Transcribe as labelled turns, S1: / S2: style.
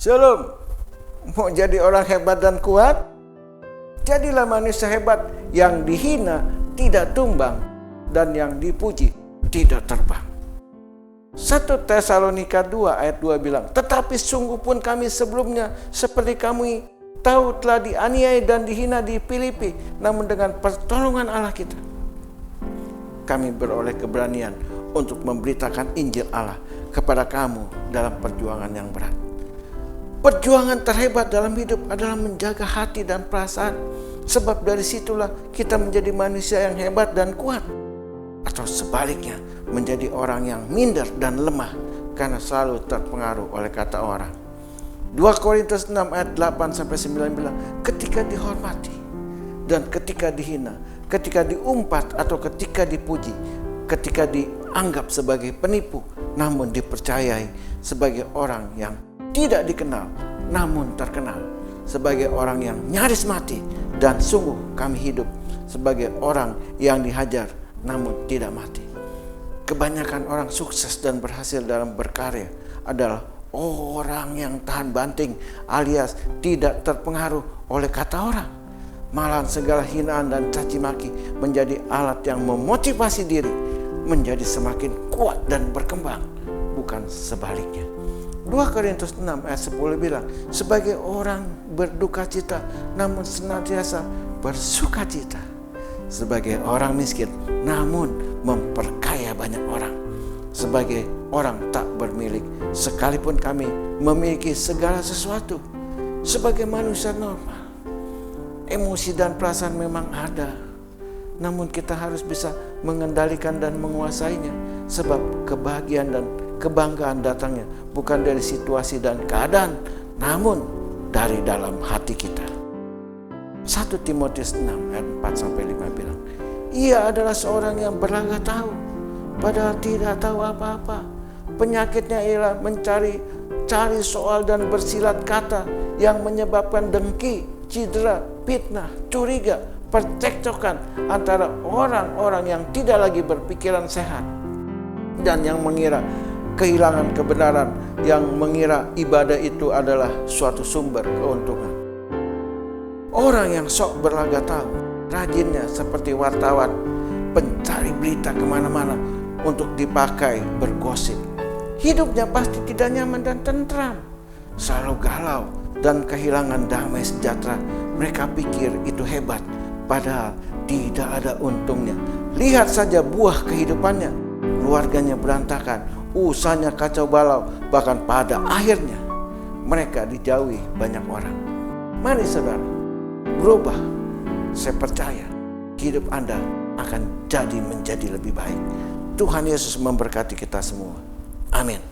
S1: Shalom. Mau jadi orang hebat dan kuat? Jadilah manusia hebat yang dihina tidak tumbang dan yang dipuji tidak terbang. 1 Tesalonika 2 ayat 2 bilang, tetapi sungguh pun kami sebelumnya seperti kami tahu telah dianiaya dan dihina di Filipi, namun dengan pertolongan Allah kita, kami beroleh keberanian untuk memberitakan Injil Allah kepada kamu dalam perjuangan yang berat. Perjuangan terhebat dalam hidup adalah menjaga hati dan perasaan, sebab dari situlah kita menjadi manusia yang hebat dan kuat. Atau sebaliknya, menjadi orang yang minder dan lemah karena selalu terpengaruh oleh kata orang. 2 Korintus 6 ayat 8-9 bilang, ketika dihormati dan ketika dihina, ketika diumpat atau ketika dipuji, ketika dianggap sebagai penipu namun dipercayai, sebagai orang yang tidak dikenal namun terkenal, sebagai orang yang nyaris mati dan sungguh kami hidup sebagai orang yang dihajar namun tidak mati. Kebanyakan orang sukses dan berhasil dalam berkarya adalah orang yang tahan banting alias tidak terpengaruh oleh kata orang. Malahan segala hinaan dan caci maki menjadi alat yang memotivasi diri menjadi semakin kuat dan berkembang, bukan sebaliknya. 2 Korintus 6 ayat 10 bilang, sebagai orang berduka cita namun senantiasa bersuka cita, sebagai orang miskin namun memperkaya banyak orang, sebagai orang tak bermilik sekalipun kami memiliki segala sesuatu. Sebagai manusia normal, emosi dan perasaan memang ada, namun kita harus bisa mengendalikan dan menguasainya, sebab kebahagiaan dan kebanggaan datangnya bukan dari situasi dan keadaan, namun dari dalam hati kita. 1 Timotius 6 ayat 4-5 bilang, ia adalah seorang yang berlagak tahu, padahal tidak tahu apa-apa. Penyakitnya ialah mencari soal dan bersilat kata yang menyebabkan dengki, cedera, fitnah, curiga, percekcokan antara orang-orang yang tidak lagi berpikiran sehat dan yang mengira kehilangan kebenaran, yang mengira ibadah itu adalah suatu sumber keuntungan. Orang yang sok berlagak tahu, rajinnya seperti wartawan, pencari berita kemana-mana untuk dipakai bergosip. Hidupnya pasti tidak nyaman dan tentram, selalu galau dan kehilangan damai sejahtera. Mereka pikir itu hebat, padahal tidak ada untungnya. Lihat saja buah kehidupannya, keluarganya berantakan, usahanya kacau balau, bahkan pada akhirnya mereka dijauhi banyak orang. Mari saudara, berubah. Saya percaya hidup Anda akan menjadi lebih baik. Tuhan Yesus memberkati kita semua. Amin.